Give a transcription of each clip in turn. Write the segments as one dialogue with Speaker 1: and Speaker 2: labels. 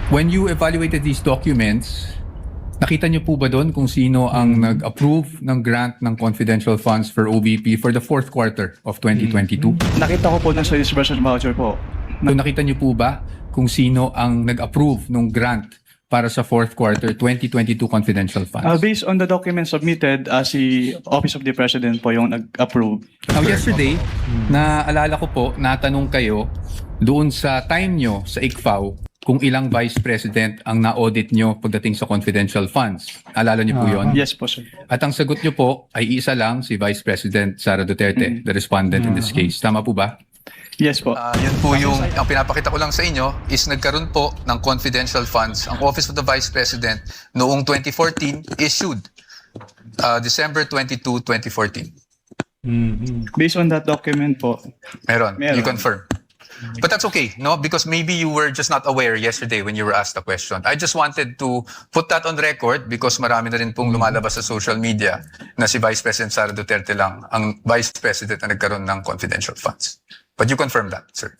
Speaker 1: When you evaluated these documents, nakita niyo po ba doon kung sino ang nag-approve ng grant ng confidential funds for OVP for the fourth quarter of 2022?
Speaker 2: Nakita ko po ng sa disbursement voucher po.
Speaker 1: So nakita niyo po ba kung sino ang nag-approve ng grant para sa fourth quarter 2022 confidential funds?
Speaker 2: Based on the documents submitted, si Office of the President po yung nag-approve.
Speaker 1: Now yesterday, naalala ko po, natanong kayo doon sa time nyo sa ICFAO kung ilang Vice President ang na-audit nyo pagdating sa confidential funds. Alala nyo po yun?
Speaker 2: Yes po, sir.
Speaker 1: At ang sagot nyo po ay isa lang, si Vice President Sara Duterte, the respondent in this case. Tama po ba?
Speaker 2: Yes po.
Speaker 3: Yun po yung, ang pinapakita ko lang sa inyo is nagkaroon po ng confidential funds. Ang Office of the Vice President noong 2014 issued December 22, 2014.
Speaker 2: Based on that document po.
Speaker 3: Meron.
Speaker 2: Meron.
Speaker 3: You confirm. But that's okay, no? Because maybe you were just not aware yesterday when you were asked the question. I just wanted to put that on record because marami na rin pong lumalabas sa social media na si Vice President Sara Duterte lang ang Vice President na nagkaroon ng confidential funds. But you confirm that, sir.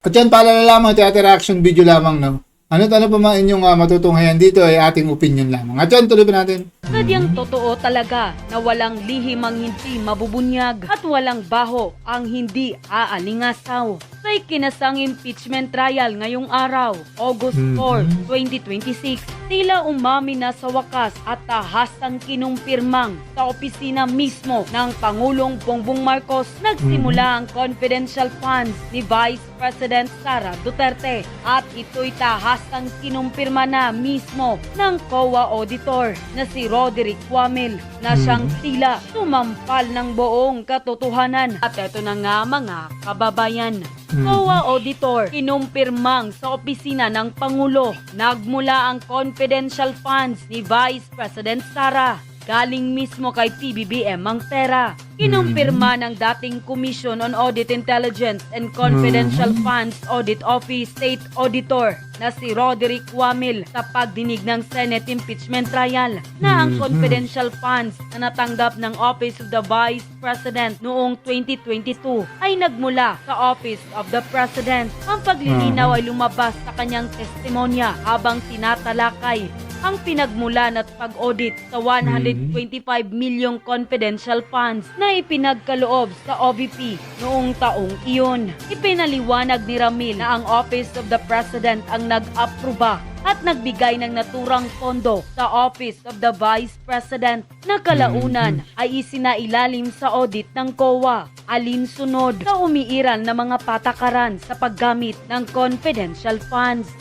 Speaker 4: At yan, paalala lamang, theater action video lamang, no? Ano pa mga inyong matutunghayan dito ay ating opinion lamang. At yan, tuloy pa natin.
Speaker 5: Sadyang totoo talaga na walang lihim ang hindi mabubunyag at walang baho ang hindi aalingasaw. Sa ikinasang impeachment trial ngayong araw, August 4, 2026, tila umami na sa wakas at tahasang kinumpirmang sa opisina mismo ng Pangulong Bongbong Marcos nagsimula ang confidential funds ni Vice President Sara Duterte at ito'y tahasang kinumpirma na mismo ng COA auditor na si Roderick Wamil na siyang tila sumampal ng buong katotohanan. At ito na nga mga kababayan. COA auditor, kinumpirmang sa opisina ng Pangulo, nagmula ang confidential funds ni Vice President Sara. Galing mismo kay PBBM ang pera. Kinumpirma ng dating Commission on Audit Intelligence and Confidential Funds Audit Office State Auditor na si Roderick Wamil sa pagdinig ng Senate impeachment trial na ang confidential funds na natanggap ng Office of the Vice President noong 2022 ay nagmula sa Office of the President. Ang paglilinaw ay lumabas sa kanyang testimonya habang tinatalakay ang pinagmulan at pag-audit sa 125 milyong confidential funds na ipinagkaloob sa OVP noong taong iyon. Ipinaliwanag ni Ramil na ang Office of the President ang nag-aproba at nagbigay ng naturang pondo sa Office of the Vice President na kalaunan ay isinailalim sa audit ng COA alinsunod sa umiiral na mga patakaran sa paggamit ng confidential funds.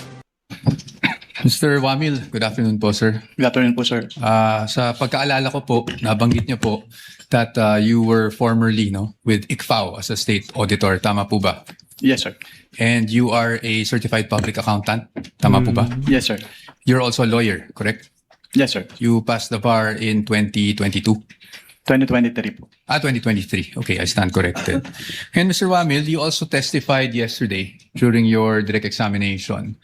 Speaker 1: Mr. Wamil, good afternoon po, sir.
Speaker 2: Good afternoon po, sir.
Speaker 1: Sa pagkaalala ko po, nabanggit niyo po that you were formerly with ICFAO as a state auditor. Tama po ba?
Speaker 2: Yes, sir.
Speaker 1: And you are a certified public accountant. Tama po ba?
Speaker 2: Yes, sir.
Speaker 1: You're also a lawyer, correct?
Speaker 2: Yes, sir.
Speaker 1: You passed the bar in 2022.
Speaker 2: 2023 po.
Speaker 1: 2023. Okay, I stand corrected. And Mr. Wamil, you also testified yesterday during your direct examination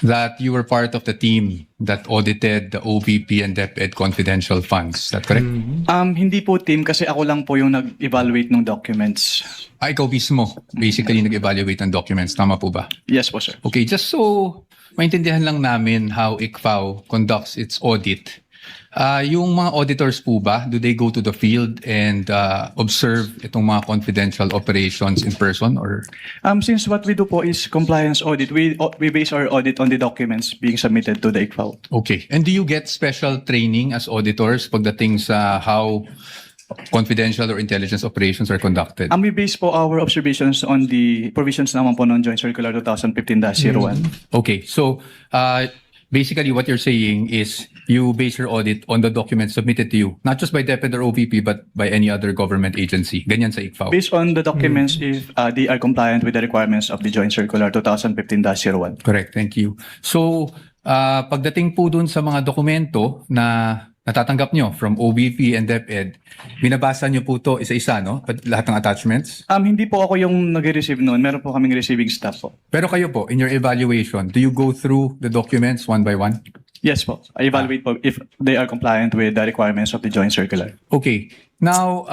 Speaker 1: that you were part of the team that audited the OVP and DepEd confidential funds. Is that correct?
Speaker 2: Hindi po team kasi ako lang po yung nag-evaluate ng documents.
Speaker 1: Ikaw mismo, basically nag-evaluate ng documents. Tama po ba?
Speaker 2: Yes po, sir.
Speaker 1: Okay, just so maintindihan lang namin how ICFAO conducts its audit. Yung mga auditors po ba, do they go to the field and observe itong mga confidential operations in person or?
Speaker 2: Since what we do po is compliance audit, we base our audit on the documents being submitted to the ICFAO.
Speaker 1: Okay. And do you get special training as auditors pagdating sa how confidential or intelligence operations are conducted?
Speaker 2: We base po our observations on the provisions naman po ng Joint Circular 2015-01.
Speaker 1: Okay. So, basically what you're saying is you base your audit on the documents submitted to you, not just by DepEd or OVP, but by any other government agency. Ganyan sa ICFAO.
Speaker 2: Based on the documents if they are compliant with the requirements of the Joint Circular 2015-01.
Speaker 1: Correct. Thank you. So, pagdating po dun sa mga dokumento na natatanggap nyo from OVP and DepEd, binabasa nyo po to isa-isa, no? Lahat ng attachments?
Speaker 2: Hindi po ako yung nag-receive noon. Meron po kaming receiving staff po.
Speaker 1: Pero kayo po, in your evaluation, do you go through the documents one by one?
Speaker 2: Yes po. I evaluate po if they are compliant with the requirements of the Joint Circular.
Speaker 1: Okay. Now,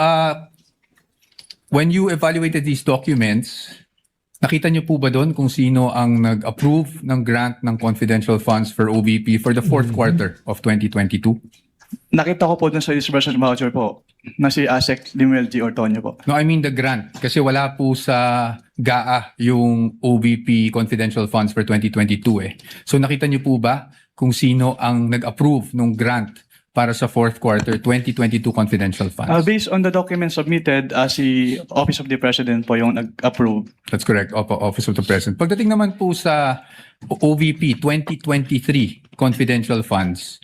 Speaker 1: when you evaluated these documents, Nakita niyo po ba doon kung sino ang nag-approve ng grant ng confidential funds for OVP for the fourth quarter of 2022?
Speaker 2: Nakita ko po dun sa disbursement voucher po na si Asek Limuel G. Ortonio po.
Speaker 1: No, I mean the grant. Kasi wala po sa GAA yung OVP confidential funds for 2022 eh. So nakita niyo po ba kung sino ang nag-approve ng grant para sa fourth quarter 2022 confidential funds?
Speaker 2: Based on the documents submitted, si Office of the President po yung nag-approve.
Speaker 1: That's correct. Opo, Office of the President. Pagdating naman po sa OVP 2023 confidential funds,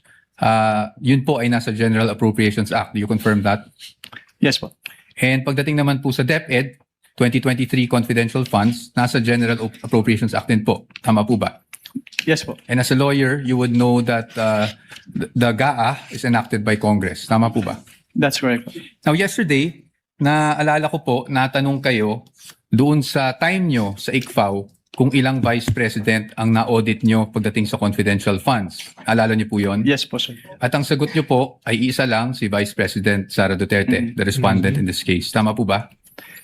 Speaker 1: yun po ay nasa General Appropriations Act. Do you confirm that?
Speaker 2: Yes po.
Speaker 1: And pagdating naman po sa DepEd 2023 confidential funds, nasa General Appropriations Act din po. Tama po ba?
Speaker 2: Yes po.
Speaker 1: And as a lawyer, you would know that the GAA is enacted by Congress. Tama po ba?
Speaker 2: That's correct po.
Speaker 1: Now, yesterday, naalala ko po, natanong kayo doon sa time nyo sa ICFAO kung ilang vice president ang na-audit nyo pagdating sa confidential funds. Alala nyo po yon?
Speaker 2: Yes po, sir.
Speaker 1: At ang sagot nyo po ay isa lang, si Vice President Sara Duterte, the respondent in this case. Tama po ba?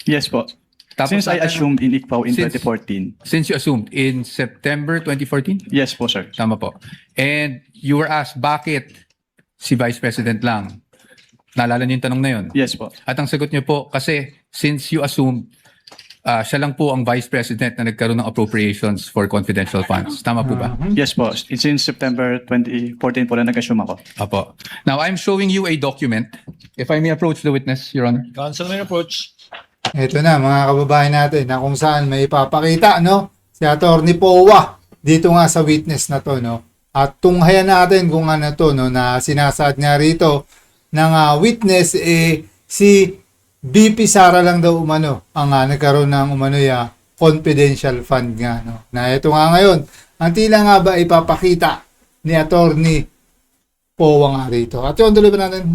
Speaker 2: Yes po.
Speaker 1: Tapos
Speaker 2: Since I
Speaker 1: natanong-
Speaker 2: assumed in ICPAO in
Speaker 1: Since-
Speaker 2: 2014.
Speaker 1: Since you assumed in September 2014?
Speaker 2: Yes po, sir.
Speaker 1: Tama po. And you were asked, bakit si Vice President lang? Naalala niyo yung tanong na yun?
Speaker 2: Yes po.
Speaker 1: At ang sagot niyo po, kasi since you assumed siya lang po ang Vice President na nagkaroon ng appropriations for confidential funds. Tama po ba?
Speaker 2: Yes po. Since September 2014 po na nag-assume ako.
Speaker 1: Apo. Now, I'm showing you a document. If I may approach the witness, Your Honor.
Speaker 6: Counsel may approach.
Speaker 4: Ito na mga kababayan natin na kung saan may ipapakita no si Attorney Powa dito nga sa witness na to no. At tunghayan natin kung ano to no na sinasaad nga rito ng witness si BP Sara lang daw umano ang nagkaroon ng umano ya confidential fund nga no. Na ito nga ngayon ang tila nga ba ipapakita ni Attorney Powa nga rito. At yun tuloy ba natin?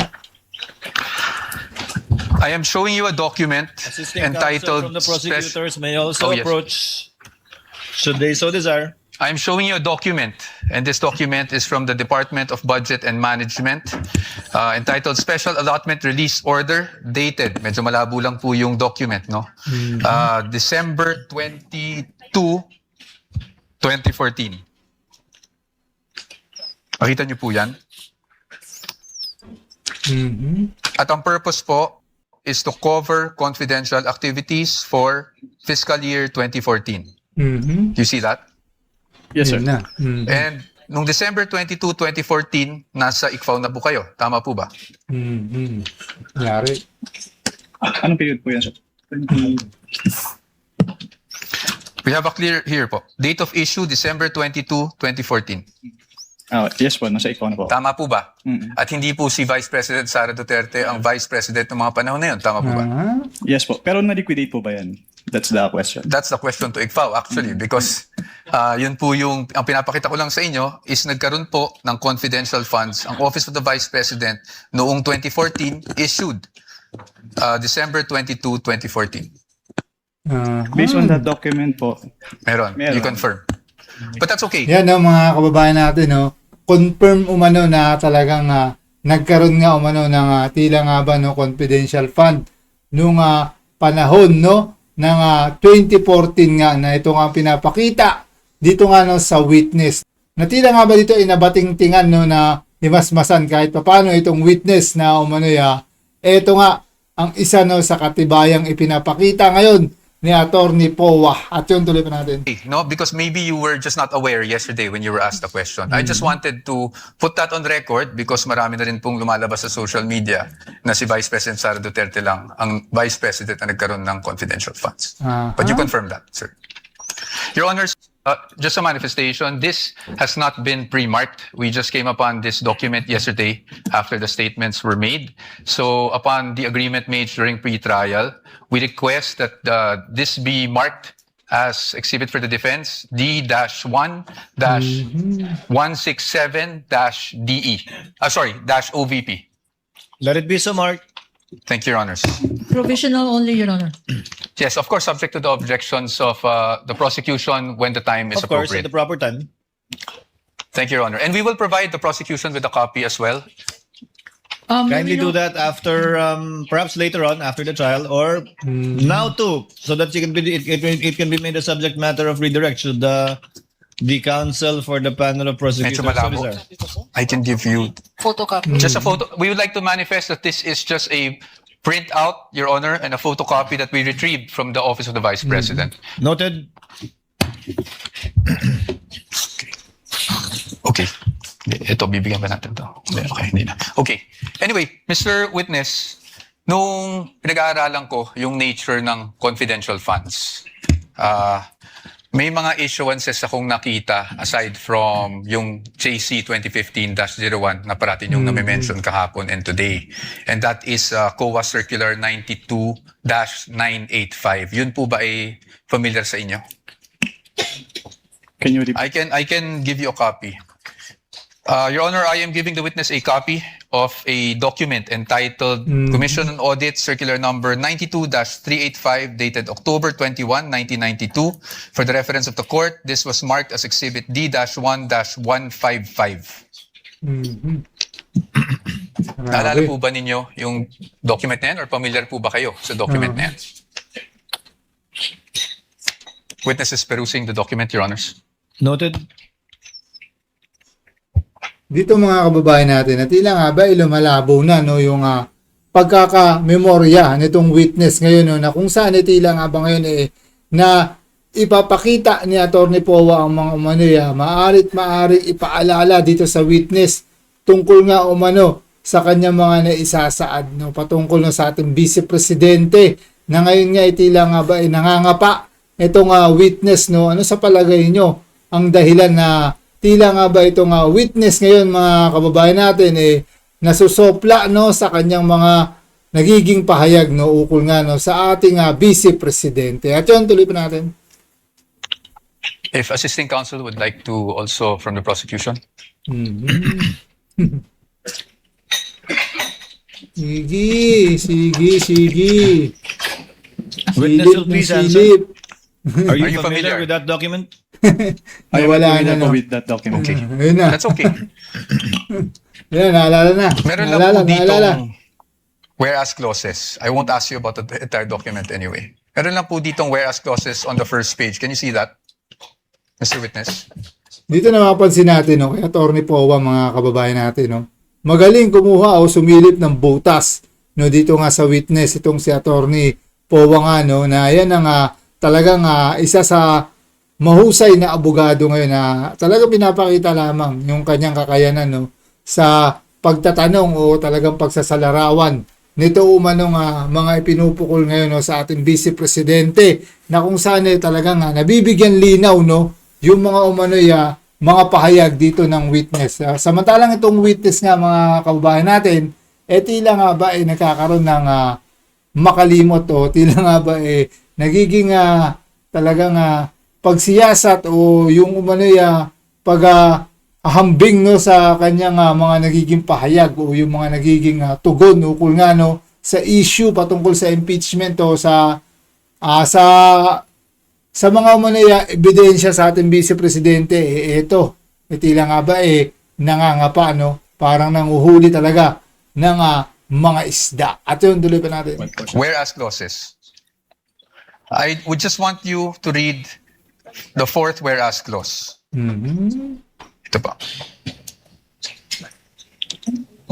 Speaker 3: I am showing you a document
Speaker 6: Assisting
Speaker 3: entitled
Speaker 6: counsel from the
Speaker 3: Spec-
Speaker 6: prosecutors may also
Speaker 3: Oh, yes.
Speaker 6: approach should they so desire.
Speaker 3: I'm showing you a document, and this document is from the Department of Budget and Management, entitled Special Allotment Release Order, dated. Medyo malabo lang po yung document, no? December 22, 2014. Makita niyo po yan? At ang purpose po is to cover confidential activities for fiscal year 2014. Do you see that?
Speaker 2: Yes, sir.
Speaker 4: Yun na.
Speaker 3: And nung December 22, 2014, nasa ICFAO na po kayo. Tama po ba?
Speaker 4: Yari.
Speaker 2: Anong period po yan, sir?
Speaker 3: We have a clear here po. Date of issue, December 22, 2014.
Speaker 2: Yes po. Nasa ICPAO na po.
Speaker 3: Tama po ba?
Speaker 2: Mm.
Speaker 3: At hindi po si Vice President Sara Duterte ang Vice President ng mga panahon na yun. Tama po ba?
Speaker 2: Yes po. Pero na-liquidate po ba yan? That's the question.
Speaker 3: That's the question to ICFAO actually because yun po yung ang pinapakita ko lang sa inyo is nagkaroon po ng confidential funds ang Office of the Vice President noong 2014 issued December 22, 2014.
Speaker 2: Based on that document po.
Speaker 3: Meron.
Speaker 2: Meron.
Speaker 3: You confirm. But that's okay.
Speaker 4: Yan no, mga kababayan natin no. Confirm umano na talagang nagkaroon nga umano ng tila nga ba no confidential fund nung panahon no ng 2014 nga na ito nga pinapakita dito nga no sa witness. Na tila nga ba dito inabating-tingan no na himasmasan kahit paano itong witness na umano ya. Ito nga ang isa no sa katibayang ipinapakita ngayon ni Attorney Powa. At yun tuloy pa natin.
Speaker 3: No, because maybe you were just not aware yesterday when you were asked the question. I just wanted to put that on record because marami na rin pong lumalabas sa social media na si Vice President Sara Duterte lang ang Vice President na nagkaroon ng confidential funds. But you confirm that, sir. Your Honors, just a manifestation, this has not been pre-marked. We just came upon this document yesterday after the statements were made. So upon the agreement made during pre-trial, we request that this be marked as exhibit for the defense D-1-167-DE. -OVP.
Speaker 6: Let it be so marked.
Speaker 3: Thank you, Your Honors.
Speaker 7: Provisional only, Your Honor.
Speaker 3: Yes, of course, subject to the objections of the prosecution when the time is
Speaker 6: Of course, at
Speaker 3: appropriate.
Speaker 6: the proper time.
Speaker 3: Thank you, Your Honor. And we will provide the prosecution with a copy as well.
Speaker 6: Kindly do that after, perhaps later on, after the trial, or now too, so that it can be made a subject matter of redirect. Should the counsel for the panel of prosecutors
Speaker 3: Medyo malabo.
Speaker 6: so desire.
Speaker 3: I can give you
Speaker 7: Photocopy.
Speaker 3: just a photo. We would like to manifest that this is just a printout, Your Honor, and a photocopy that we retrieved from the Office of the Vice President.
Speaker 6: Noted.
Speaker 3: Okay. Ito, bibigyan ba natin to? Hindi, okay, hindi na. Okay. Anyway, Mr. Witness, nung pinag-aaralan ko yung nature ng confidential funds, may mga issuances akong nakita aside from yung JC 2015-01 na parating yung nami-mention kahapon and today. And that is COA Circular 92-985. Yun po ba ay familiar sa inyo?
Speaker 2: Can you repeat?
Speaker 3: I can give you a copy. Your Honor, I am giving the witness a copy of a document entitled Commission on Audit Circular Number 92-385 dated October 21, 1992. For the reference of the court, this was marked as Exhibit D-1-155. Naalala po ba ninyo yung document na yan or familiar po ba kayo sa document na yan? Witness is perusing the document, Your Honors.
Speaker 6: Noted.
Speaker 4: Dito mga kababayan natin, na tila nga ba lumalabo na no, yung pagkaka-memorya nitong witness ngayon no, na kung saan tila nga ba ngayon na ipapakita ni Atty. Powa ang mga umano'y maaari ipaalala dito sa witness tungkol nga umano sa kanyang mga naisasaad no, patungkol no, sa ating Vice Presidente na ngayon nga tila nga ba nangangapa itong witness no. Ano sa palagay nyo ang dahilan na tila nga ba itong witness ngayon mga kababayan natin nasusopla no sa kanyang mga nagiging pahayag no ukol nga no sa ating Vice Presidente. At yun, tuloy pa natin.
Speaker 3: If assisting counsel would like to also from the prosecution.
Speaker 4: Sige.
Speaker 6: Witness will please answer.
Speaker 4: Silip.
Speaker 6: Are you,
Speaker 3: Are you
Speaker 6: familiar
Speaker 3: familiar?
Speaker 6: with that document?
Speaker 2: I am
Speaker 4: Wala
Speaker 2: familiar
Speaker 4: na,
Speaker 2: po
Speaker 4: no?
Speaker 2: with that document.
Speaker 3: Okay.
Speaker 4: Ayun na.
Speaker 3: That's okay.
Speaker 4: Ayun, naalala na.
Speaker 3: Meron lang
Speaker 4: Naalala,
Speaker 3: po dito
Speaker 4: naalala.
Speaker 3: whereas clauses. I won't ask you about the entire document anyway. Meron lang po ditong whereas clauses on the first page. Can you see that, Mr. Witness?
Speaker 4: Dito na mapansin natin, no, kay Atty. Powa, mga kababayan natin, no, magaling kumuha o sumilip ng butas, no, dito nga sa witness, itong si Atty. Powa nga, no, na yan ang talagang isa sa mahusay na abogado ngayon na talagang pinapakita lamang yung kanyang kakayanan, no, sa pagtatanong o talagang pagsasalarawan nito umanong mga ipinupukol ngayon no, sa ating Vice Presidente na kung saan talagang nabibigyan linaw no yung mga umano'y mga pahayag dito ng witness. Samantalang itong witness nga mga kababayan natin, tila nga ba nagkakaroon ng makalimot o tila nga ba nagiging talagang pagsiyasat o yung umano'y paghahambing no sa kanyang mga nagiging pahayag o yung mga nagiging tugon ukol nga no sa issue patungkol sa impeachment o sa mga ebidensya sa ating Vice Presidente, ito, tila nga ba nangangapa, no? Parang nanguhuli talaga ng mga isda. At yun, tuloy pa natin.
Speaker 3: Whereas clauses. I would just want you to read the fourth whereas clause. Ito pa.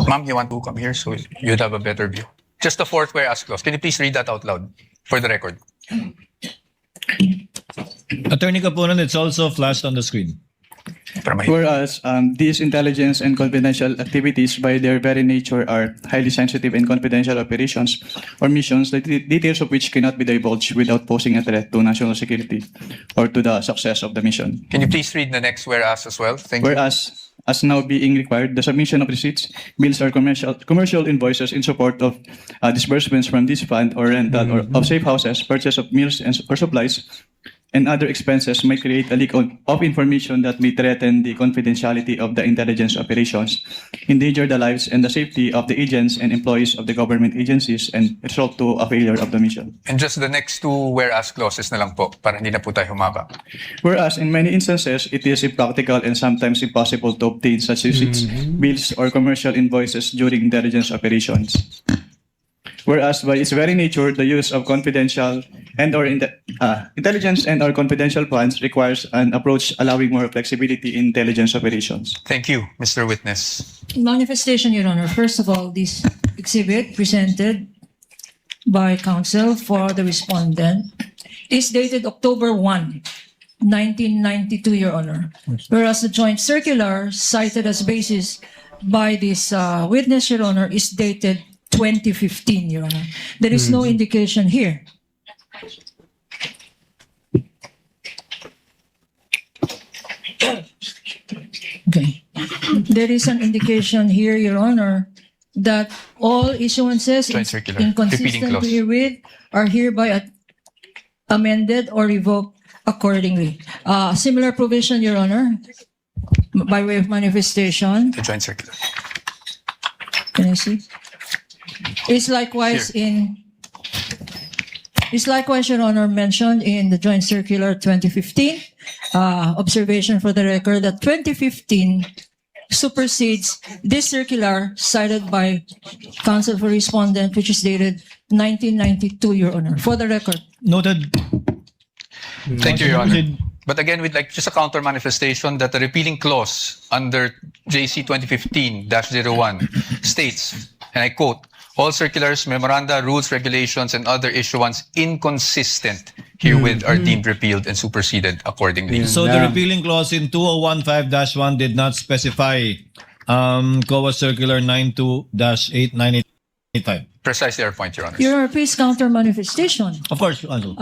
Speaker 3: Ma'am, you want to come here so you'd have a better view. Just the fourth whereas clause. Can you please read that out loud for the record?
Speaker 6: Attorney Capunan, it's also flashed on the screen.
Speaker 3: Para may-
Speaker 2: Whereas these intelligence and confidential activities by their very nature are highly sensitive and confidential operations or missions, the details of which cannot be divulged without posing a threat to national security or to the success of the mission.
Speaker 3: Can you please read the next whereas as well? Thank you.
Speaker 2: Whereas, as now being required, the submission of receipts, bills, or commercial invoices in support of disbursements from this fund or rental or of safe houses, purchase of meals or supplies, and other expenses may create a leak of information that may threaten the confidentiality of the intelligence operations, endanger the lives and the safety of the agents and employees of the government agencies, and result to a failure of the mission.
Speaker 3: And just the next two whereas clauses na lang po para hindi na po tayo humaba.
Speaker 2: Whereas in many instances, it is impractical and sometimes impossible to obtain such receipts, bills, or commercial invoices during intelligence operations. Whereas by its very nature, the use of confidential intelligence and or confidential funds requires an approach allowing more flexibility in intelligence operations.
Speaker 3: Thank you, Mr. Witness.
Speaker 7: Manifestation, Your Honor. First of all, this exhibit presented by counsel for the respondent is dated October 1, 1992, Your Honor. Whereas the joint circular cited as basis by this witness, Your Honor, is dated 2015, Your Honor. There is no indication here. Okay. There is an indication here, Your Honor, that all issuances
Speaker 3: Joint circular. Repeating
Speaker 7: inconsistent
Speaker 3: clause.
Speaker 7: herewith are hereby amended or revoked accordingly. Similar provision, Your Honor, by way of manifestation.
Speaker 3: The joint circular.
Speaker 7: Can I see? Is likewise Your Honor, mentioned in the Joint Circular 2015. Observation for the record that 2015 supersedes this circular cited by counsel for respondent, which is dated 1992, Your Honor. For the record.
Speaker 6: Noted.
Speaker 3: Thank you, Your Honor.
Speaker 6: Proceed.
Speaker 3: But again, we'd like just a counter manifestation that the repealing clause under JC 2015-01 states, and I quote, all circulars, memoranda, rules, regulations, and other issuance inconsistent herewith are deemed repealed and superseded accordingly.
Speaker 6: So the repealing clause in 2015-1 did not specify COA Circular 92-8985.
Speaker 3: Precisely our point, Your Honor.
Speaker 7: Your Honor, please counter manifestation.
Speaker 6: Of course, Counsel.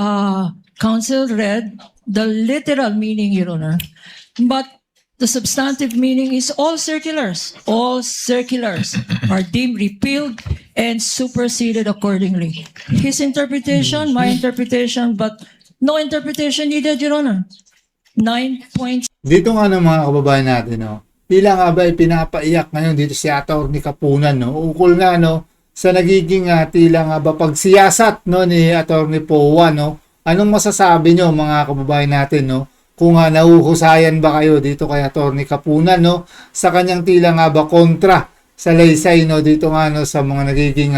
Speaker 7: Counsel read the literal meaning, Your Honor, but the substantive meaning is all circulars. All circulars are deemed repealed and superseded accordingly. His interpretation, my interpretation, but no interpretation needed, Your Honor. 9 points.
Speaker 4: Dito nga mga kababayan natin, no, tila nga ba pinapaiyak ngayon dito si Atty. Kapunan, no, ukol nga, no, sa nagiging tila nga ba pagsiyasat, no, ni Atty. Powa, no. Anong masasabi nyo mga kababayan natin, no, kung nahuhusayan ba kayo dito kay Atty. Kapunan, no, sa kanyang tila nga ba kontra sa laysay, no, dito nga, no, sa mga nagiging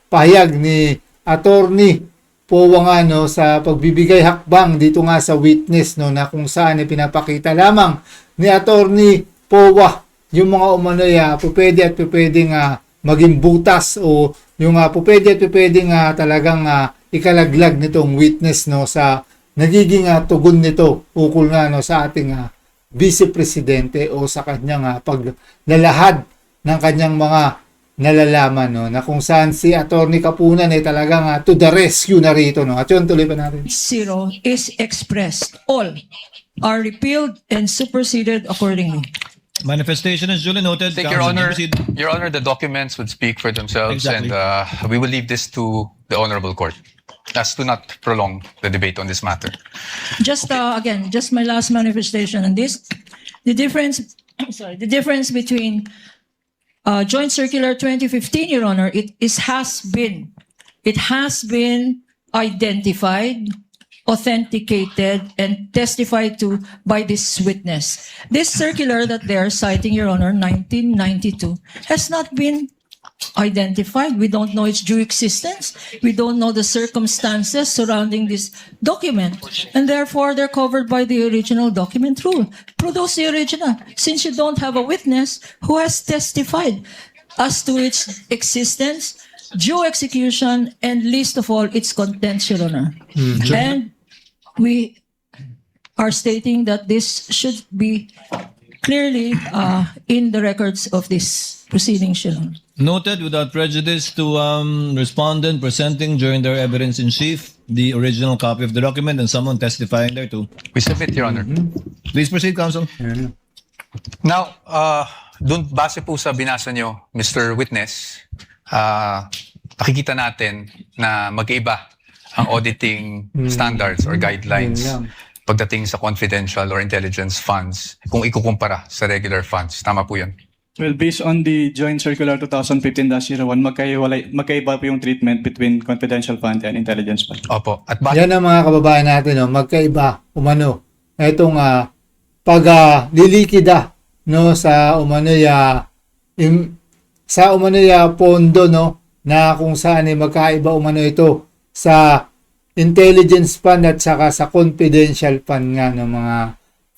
Speaker 4: pahayag ni Atty. Powa nga, no, sa pagbibigay hakbang dito nga sa witness, no, na kung saan pinapakita lamang ni Atty. Powa yung mga umano'y pupwede at pupwedeng maging butas o yung pupwede at pupwedeng talagang ikalaglag nitong witness, no, sa nagiging tugon nito ukol nga, no, sa ating Vice Presidente o sa kanyang paglalahad ng kanyang mga nalalaman, no, na kung saan si Atty. Kapunan ay talagang to the rescue na rito, no. At yun, tuloy pa natin.
Speaker 7: 0 is expressed. All are repealed and superseded accordingly.
Speaker 6: Manifestation is duly noted.
Speaker 3: Thank Your
Speaker 6: Counsel,
Speaker 3: Honor.
Speaker 6: proceed.
Speaker 3: Your Honor, the documents would speak for themselves,
Speaker 6: Exactly.
Speaker 3: and we will leave this to the Honorable Court as to not prolong the debate on this matter.
Speaker 7: Just again, just my last manifestation on this. The difference between Joint Circular 2015, Your Honor, it has been identified, authenticated, and testified to by this witness. This circular that they are citing, Your Honor, 1992, has not been identified. We don't know its due existence. We don't know the circumstances surrounding this document. And therefore, they're covered by the original document rule. Produce the original, since you don't have a witness who has testified as to its existence, due execution, and least of all, its contents, Your Honor. And we are stating that this should be clearly in the records of this proceedings, Your Honor.
Speaker 6: Noted without prejudice to respondent presenting during their evidence in chief the original copy of the document and someone testifying thereto.
Speaker 3: We submit, Your Honor.
Speaker 6: Please proceed, Counsel.
Speaker 3: Now, dun base po sa binasa nyo, Mr. Witness, nakikita natin na magkaiba ang auditing standards or guidelines
Speaker 4: Yun lang.
Speaker 3: pagdating sa confidential or intelligence funds kung ikukumpara sa regular funds. Tama po yun.
Speaker 2: Well, based on the Joint Circular 2015-01, magkaiba po yung treatment between confidential fund and intelligence fund.
Speaker 3: Opo. At base
Speaker 4: Yan ang mga kababayan natin, no, magkaiba umano. Itong lilikida no sa umano'y pondo no na kung saan ay magkaiba umano ito sa intelligence fund at saka sa confidential fund nga ng mga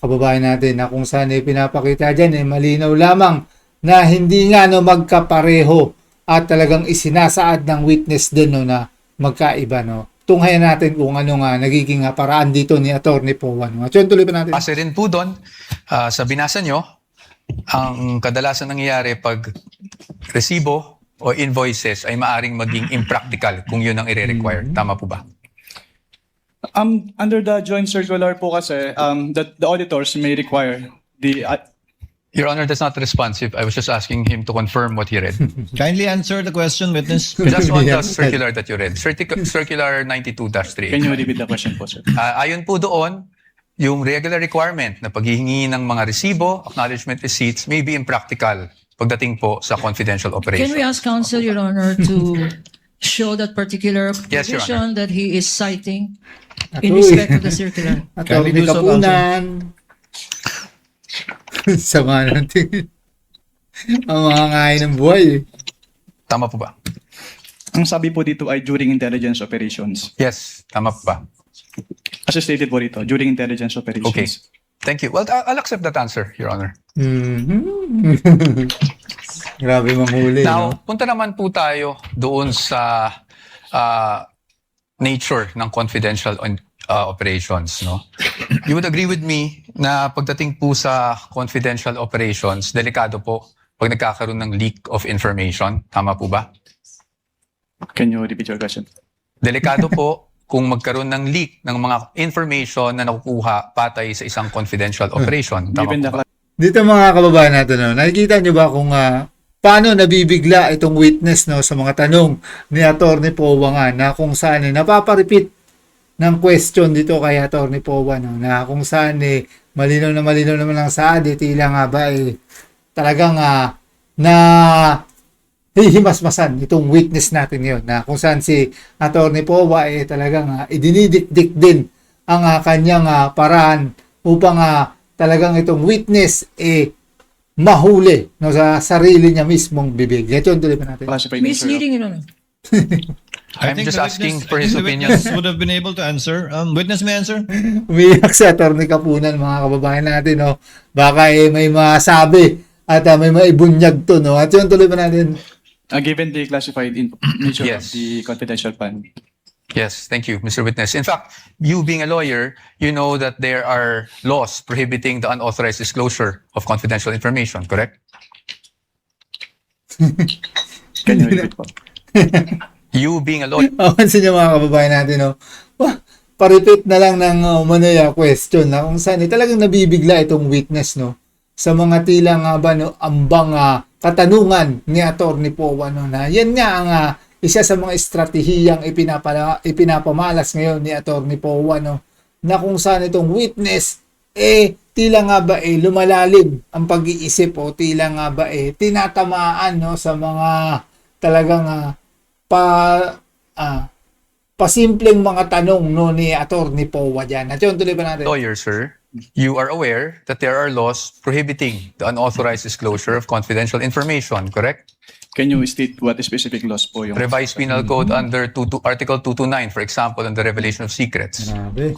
Speaker 4: kababayan natin na kung saan ay pinapakita diyan ay malinaw lamang na hindi nga no magkapareho at talagang isinasaad ng witness din no na magkaiba no. Tunghayan natin kung ano nga nagiging paraan dito ni Attorney Powan. At yun, tuloy pa natin.
Speaker 3: Base rin po doon, sa binasa nyo, ang kadalasan nangyayari pag resibo o invoices ay maaring maging impractical kung yun ang i-require. Tama po ba?
Speaker 2: Under the Joint Circular po kasi, the auditors may require the
Speaker 3: Your Honor, that's not responsive. I was just asking him to confirm what he read.
Speaker 6: Kindly answer the question, witness.
Speaker 3: That's on the circular that you read. Circular 92-3.
Speaker 2: Can you repeat the question po, sir?
Speaker 3: Ayon po doon, yung regular requirement na paghihingi ng mga resibo, acknowledgement receipts may be impractical pagdating po sa confidential
Speaker 7: Can we
Speaker 3: operation.
Speaker 7: ask Counsel, Your Honor, to show that particular
Speaker 3: Yes, Your
Speaker 7: provision that he is citing in respect of the circular?
Speaker 4: Attorney
Speaker 6: Kindly do so,
Speaker 4: Kapunan. Sama natin. Ang mga ngayon ng buhay.
Speaker 3: Tama po ba?
Speaker 2: Ang sabi po dito ay during intelligence operations.
Speaker 3: Yes, tama po ba?
Speaker 2: As stated po dito, during intelligence operations.
Speaker 3: Okay. Thank you. Well, I'll accept that answer, Your Honor.
Speaker 4: Grabe manghuli,
Speaker 3: Now,
Speaker 4: no?
Speaker 3: punta naman po tayo doon sa nature ng confidential operations, no? You would agree with me na pagdating po sa confidential operations, delikado po pag nagkakaroon ng leak of information. Tama po ba?
Speaker 2: Can you repeat your question?
Speaker 3: Delikado po kung magkaroon ng leak ng mga information na nakukuha patay sa isang confidential operation. Tama
Speaker 2: Given
Speaker 3: po
Speaker 2: the
Speaker 3: ba?
Speaker 4: Dito mga kababayan natin, no? Nakikita nyo ba kung paano nabibigla itong witness no sa mga tanong ni Attorney Powa nga na kung saan napaparepit ng question dito kay Attorney Powa no, na kung saan malinaw naman ang saad tila nga ba talagang na hihimasmasan itong witness natin ngayon na kung saan si Attorney Powa talagang idinidikdik din ang kanyang paraan upang talagang itong witness mahuli no, sa sarili niya mismong bibig. Ito yung tuloy pa natin.
Speaker 2: classified nature of-
Speaker 7: Misleading, Your Honor.
Speaker 3: I'm
Speaker 6: think
Speaker 3: just
Speaker 6: the
Speaker 3: asking
Speaker 6: witness-
Speaker 3: for
Speaker 6: I
Speaker 3: his
Speaker 6: think the
Speaker 3: opinion.
Speaker 6: witness would have been able to answer. Witness may answer?
Speaker 4: Umiyak si Attorney Kapunan, mga kababayan natin, no? Baka may masabi at may maibunyag to, no? At yun, tuloy pa natin.
Speaker 2: Given the classified nature
Speaker 3: Yes.
Speaker 2: of the confidential fund.
Speaker 3: Yes, thank you, Mr. Witness. In fact, you being a lawyer, you know that there are laws prohibiting the unauthorized disclosure of confidential information, correct?
Speaker 2: Can you repeat po?
Speaker 3: You being a lawyer,
Speaker 4: Pansin niyo mga kababayan natin, no? Paripit na lang ng question na kung saan talagang nabibigla itong witness, no? Sa mga tila nga ba, no, ambang katanungan ni Attorney Powa, no? Na yan nga ang isa sa mga estratehiyang ipinapamalas ngayon ni Attorney Powa, no? Na kung saan itong witness, tila nga ba lumalalim ang pag-iisip o tila nga ba tinatamaan no sa mga talagang pasimpleng mga tanong no ni Attorney Powa diyan. At yun, tuloy pa natin.
Speaker 3: lawyer, sir, you are aware that there are laws prohibiting the unauthorized disclosure of confidential information, correct?
Speaker 2: Can you state what specific laws po yung...
Speaker 3: Revised Penal Code under Article 229, for example, on the revelation of secrets.
Speaker 4: Grabe.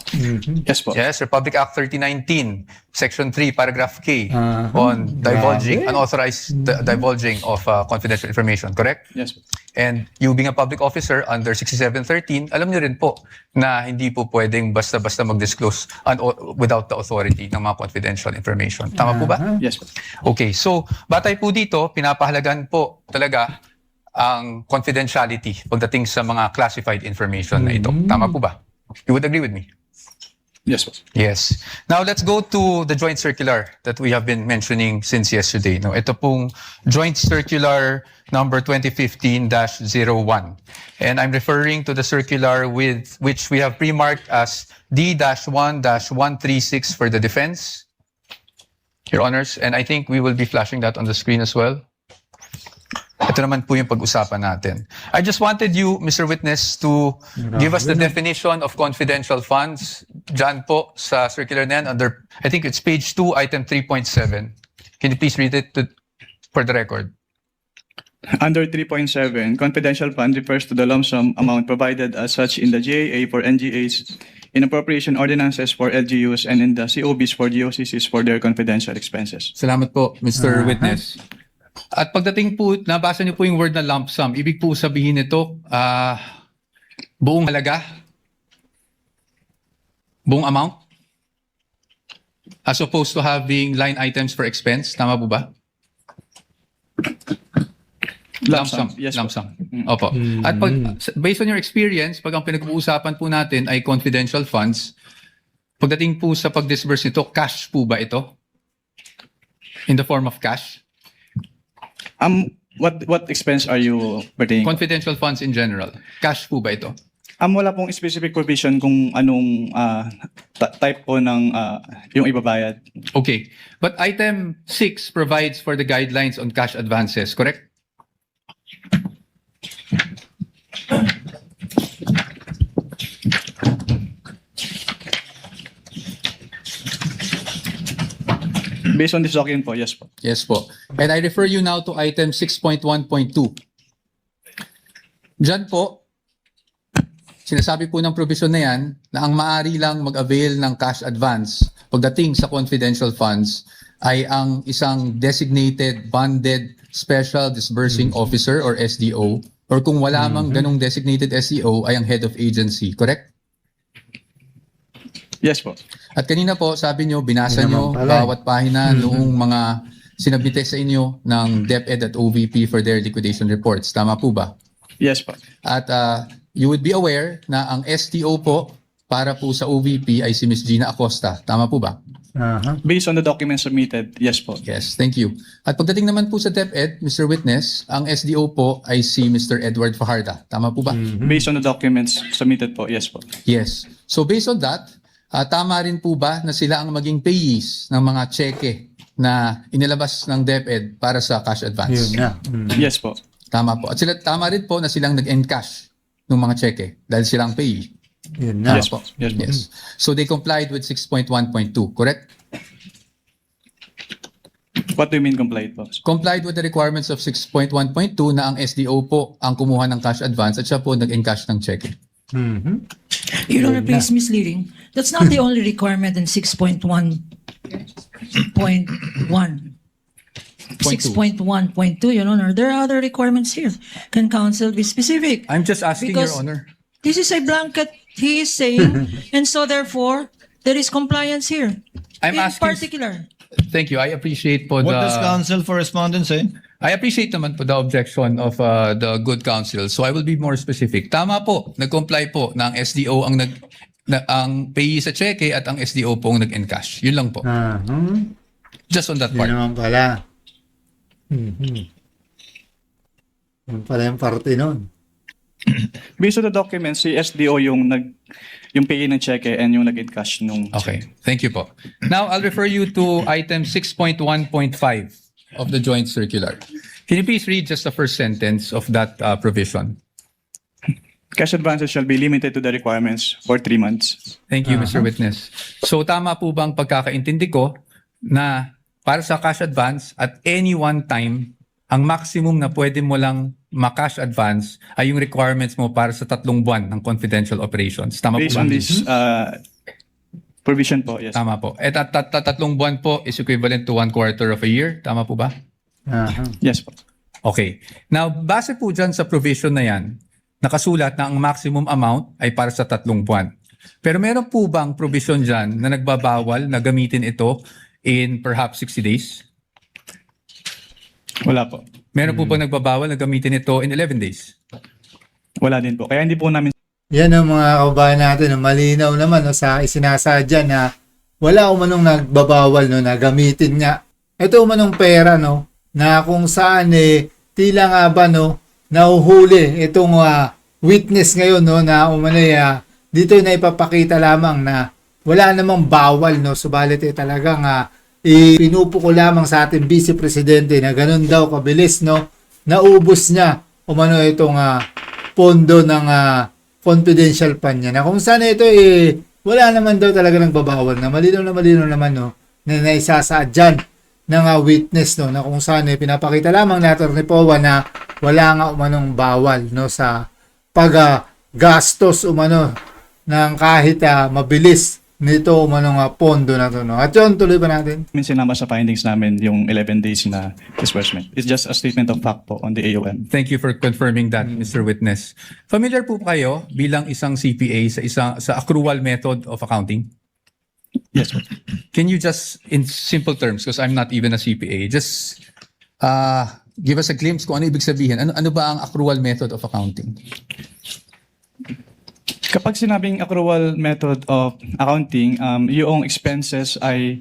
Speaker 2: Yes po.
Speaker 3: Yes, Republic Act 3019, Section 3, Paragraph K, on
Speaker 4: Grabe.
Speaker 3: divulging, unauthorized divulging of confidential information, correct?
Speaker 2: Yes po.
Speaker 3: And you being a public officer under 6713, alam niyo rin po na hindi po pwedeng basta-basta mag-disclose without the authority ng mga confidential information. Tama po ba?
Speaker 2: Yes po.
Speaker 3: Okay, so batay po dito, pinapahalagan po talaga ang confidentiality pagdating sa mga classified information na ito. Tama po ba? You would agree with me?
Speaker 2: Yes po.
Speaker 3: Yes. Now let's go to the joint circular that we have been mentioning since yesterday. No, ito pong joint circular number 2015-01. And I'm referring to the circular with which we have pre-marked as D-1-136 for the defense, Your Honors. And I think we will be flashing that on the screen as well. Ito naman po yung pag-usapan natin. I just wanted you, Mr. Witness, to give us the definition of confidential funds. Diyan po sa circular na yan, under, I think it's page 2, item 3.7. Can you please read it for the record?
Speaker 2: Under 3.7, confidential fund refers to the lump sum amount provided as such in the GAA for NGAs, in appropriation ordinances for LGUs, and in the COBs for GOCCs for their confidential expenses.
Speaker 1: Salamat po, Mr. Witness. At pagdating po, nabasa niyo po yung word na lump sum. Ibig po sabihin nito, buong halaga? Buong amount? As opposed to having line items for expense? Tama po ba? Lump sum.
Speaker 2: Yes
Speaker 1: Lump
Speaker 2: po.
Speaker 1: sum. Opo. At pag, based on your experience, pag ang pinag-uusapan po natin ay confidential funds, pagdating po sa pag-disburse nito, cash po ba ito? In the form of cash?
Speaker 2: What expense are you pertaining?
Speaker 1: Confidential funds in general. Cash po ba ito?
Speaker 2: Wala pong specific provision kung anong type po ng yung ibabayad.
Speaker 1: Okay. But item 6 provides for the guidelines on cash advances, correct?
Speaker 2: Based on this document po, yes po.
Speaker 1: Yes po. And I refer you now to item 6.1.2. Diyan po, sinasabi po ng provision na yan na ang maaari lang mag-avail ng cash advance pagdating sa confidential funds ay ang isang designated bonded special disbursing officer or SDO, or kung wala mang ganong designated SDO ay ang head of agency, correct?
Speaker 2: Yes po.
Speaker 1: At kanina po, sabi nyo, binasa
Speaker 4: Hindi
Speaker 1: nyo
Speaker 4: naman pala.
Speaker 1: bawat pahina noong mga sinabite sa inyo ng DepEd at OVP for their liquidation reports. Tama po ba?
Speaker 2: Yes po.
Speaker 1: At you would be aware na ang STO po para po sa OVP ay si Ms. Gina Acosta. Tama po ba?
Speaker 2: Based on the documents submitted, yes po.
Speaker 1: Yes, thank you. At pagdating naman po sa DepEd, Mr. Witness, ang SDO po ay si Mr. Edward Fajarda. Tama po ba?
Speaker 2: Based on the documents submitted po, yes po.
Speaker 1: Yes. So based on that, tama rin po ba na sila ang maging payees ng mga cheque na inilabas ng DepEd para sa cash advance?
Speaker 4: Yun na.
Speaker 2: Yes po.
Speaker 1: Tama po. At sila, tama rin po na silang nag-encash ng mga cheque dahil silang payee.
Speaker 4: Yun na.
Speaker 2: Yes po. Yes po.
Speaker 1: Yes. So they complied with 6.1.2, correct?
Speaker 2: What do you mean complied po?
Speaker 1: Complied with the requirements of 6.1.2 na ang SDO po ang kumuha ng cash advance at siya po nag-encash ng cheque.
Speaker 7: Your Honor, please misleading. That's not the only requirement in 6.1.1. 6.1.2, Your Honor. There are other requirements here. Can counsel be specific?
Speaker 1: I'm just asking, Your
Speaker 7: Because-
Speaker 1: Honor.
Speaker 7: This is a blanket he is saying, and so therefore, there is compliance here.
Speaker 1: I'm
Speaker 7: In
Speaker 1: asking-
Speaker 7: particular.
Speaker 1: Thank you. I appreciate po
Speaker 6: What does
Speaker 1: the...
Speaker 6: counsel for respondent say?
Speaker 1: I appreciate naman po the objection of the good counsel. So I will be more specific. Tama po, nag-comply po na ang SDO ang ang payee sa cheque at ang SDO po ang nag-encash. Yun lang po. Just on that
Speaker 4: Yun
Speaker 1: part.
Speaker 4: naman pala. Yun pala yung parte nun.
Speaker 2: Based on the documents, si SDO yung payee ng cheque and yung nag-encash nung
Speaker 1: Okay. Thank you po. Now, I'll refer you to item 6.1.5 of the joint circular. Can you please read just the first sentence of that provision?
Speaker 2: cash advances shall be limited to the requirements for 3 months.
Speaker 1: Thank you, Mr. Witness. So tama po bang pagkakaintindi ko na para sa cash advance at any one time, ang maximum na pwede mo lang ma-cash advance ay yung requirements mo para sa 3 buwan ng confidential operations. Tama
Speaker 2: Based
Speaker 1: po ba?
Speaker 2: on this provision po, yes.
Speaker 1: Tama po. At 3 buwan po is equivalent to 1/4 of a year. Tama po ba?
Speaker 2: Yes po.
Speaker 1: Okay. Now, base po dyan sa provision na yan, nakasulat na ang maximum amount ay para sa 3 buwan. Pero meron po bang provision dyan na nagbabawal na gamitin ito in perhaps 60 days?
Speaker 2: Wala po.
Speaker 1: Meron po bang nagbabawal na gamitin ito in 11 days?
Speaker 2: Wala din po. Kaya hindi po namin
Speaker 4: Yan ang mga kababayan natin, no? Malinaw naman no, sa isinasadya na wala umanong nagbabawal no, na gamitin nga. Ito umanong pera no, na kung saan tila nga ba no, nahuhuli itong witness ngayon no, na umanay dito na ipapakita lamang na wala namang bawal no, subalit talagang pinupuko lamang sa ating Vice Presidente na ganun daw kabilis no, naubos niya umano itong pondo ng confidential fund niya. Na kung saan ito wala naman daw talaga nagbabawal na malinaw naman no, na naisasaad dyan ng witness no, na kung saan pinapakita lamang natin ni POA na wala nga umanong bawal no, sa paggastos umano ng kahit mabilis nito umanong pondo na to no. At yun, tuloy pa natin.
Speaker 2: Sinama sa findings namin yung 11 days na disbursement. It's just a statement of fact po on the AOM.
Speaker 1: Thank you for confirming that, Mr. Witness. Familiar po kayo bilang isang CPA sa accrual method of accounting?
Speaker 2: Yes po.
Speaker 1: Can you just, in simple terms, because I'm not even a CPA, just give us a glimpse kung ano ibig sabihin. Ano ba ang accrual method of accounting?
Speaker 2: Kapag sinabing accrual method of accounting, yung expenses ay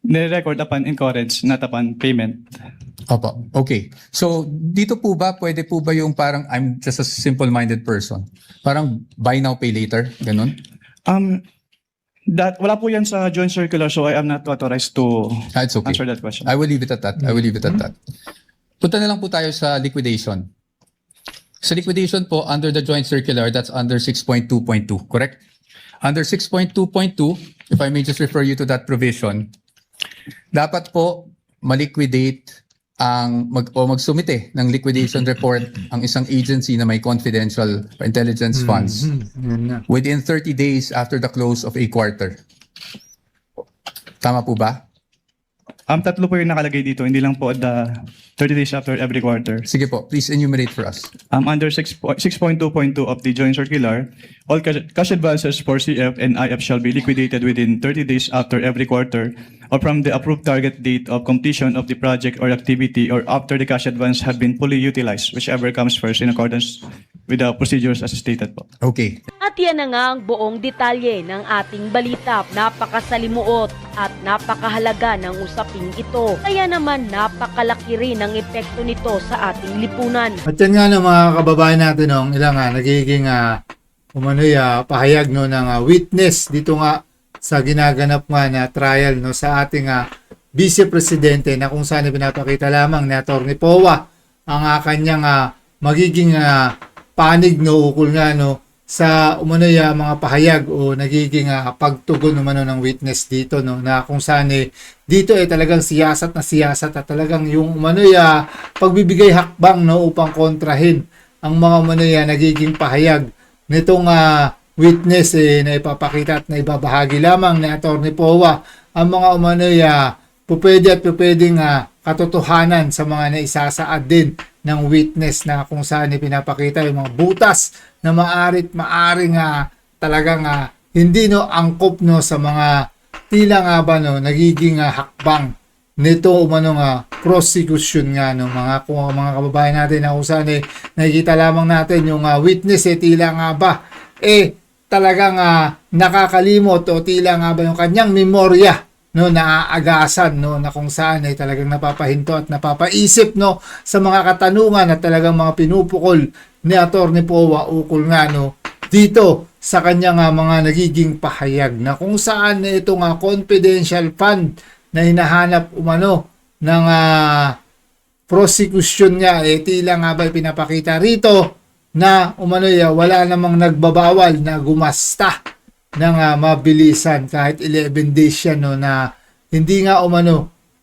Speaker 2: ni-record upon incurrence, not upon payment.
Speaker 1: Opo. Okay. So, dito po ba, pwede po ba yung parang, I'm just a simple-minded person, parang buy now, pay later, ganun?
Speaker 2: Wala po yan sa joint circular, so I am not authorized to
Speaker 1: It's okay.
Speaker 2: answer that question.
Speaker 1: I will leave it at that. Punta na lang po tayo sa liquidation. Sa liquidation po, under the joint circular, that's under 6.2.2, correct? Under 6.2.2, if I may just refer you to that provision, dapat po maliquidate magsumite ng liquidation report ang isang agency na may confidential intelligence funds within 30 days after the close of a quarter. Tama po ba?
Speaker 2: Tatlo po yung nakalagay dito, hindi lang po the 30 days after every quarter.
Speaker 1: Sige po, please enumerate for us.
Speaker 2: Under 6.2.2 of the joint circular, all cash advances for CF and IF shall be liquidated within 30 days after every quarter or from the approved target date of completion of the project or activity or after the cash advance have been fully utilized, whichever comes first in accordance with the procedures as stated po.
Speaker 1: Okay.
Speaker 5: At yan na nga ang buong detalye ng ating balita. Napakasalimuot at napakahalaga ng usaping ito. Kaya naman napakalaki rin ang epekto nito sa ating lipunan.
Speaker 4: At yan nga no, mga kababayan natin no, ilang nagiging pahayag no, ng witness dito nga sa ginaganap nga na trial no, sa ating Vice Presidente na kung saan pinapakita lamang ni Atty. POA ang kanyang magiging panig no, ukol nga no, sa mga pahayag o nagiging pagtugon umano ng witness dito no, na kung saan dito talagang siyasat at talagang yung pagbibigay hakbang no, upang kontrahin ang mga nagiging pahayag nitong witness na ipapakita at na ibabahagi lamang ni Atty. POA ang mga pwedeng katotohanan sa mga naisasaad din ng witness na kung saan pinapakita yung mga butas na maaring talagang hindi no angkop no sa mga tila nga ba no nagiging hakbang nito prosecution nga no mga kababayan natin na kung saan nakikita lamang natin yung witness tila nga ba talagang nakakalimot o tila nga ba yung kanyang memorya no naaagasan no na kung saan talagang napapahinto at napapaisip no sa mga katanungan at talagang mga pinupukol ni Atty. POA ukol nga no dito sa kanyang mga nagiging pahayag na kung saan itong confidential fund na hinahanap umano ng prosecution niya tila nga ba pinapakita rito na wala namang nagbabawal na gumasta ng mabilisan kahit 11 days yan no, na hindi nga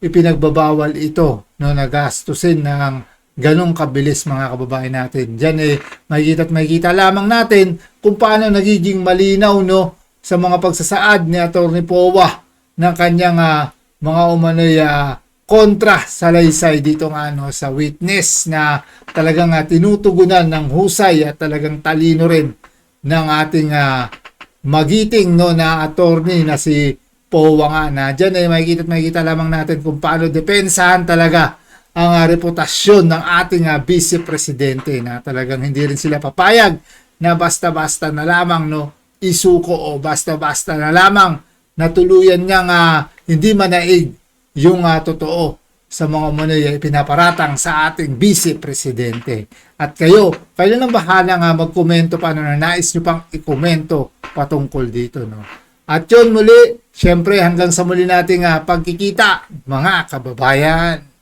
Speaker 4: ipinagbabawal ito no, na gastusin ng ganong kabilis mga kababayan natin. Diyan makikita lamang natin kung paano nagiging malinaw no, sa mga pagsasaad ni Atty. POA ng kanyang mga kontra salaysay dito nga no, sa witness na talagang tinutugunan ng husay at talagang talino rin ng ating magiting no na attorney na si POA nga na dyan makikita lamang natin kung paano depensahan talaga ang reputasyon ng ating Vice Presidente na talagang hindi rin sila papayag na basta-basta na lamang isuko o basta-basta na lamang na tuluyan niyang hindi manaig yung totoo sa mga umano'y pinaparatang sa ating Vice Presidente. At kayo lang bahala magkomento pa na nais nyo pang ikomento patungkol dito. At yun muli, syempre hanggang sa muli nating pagkikita mga kababayan.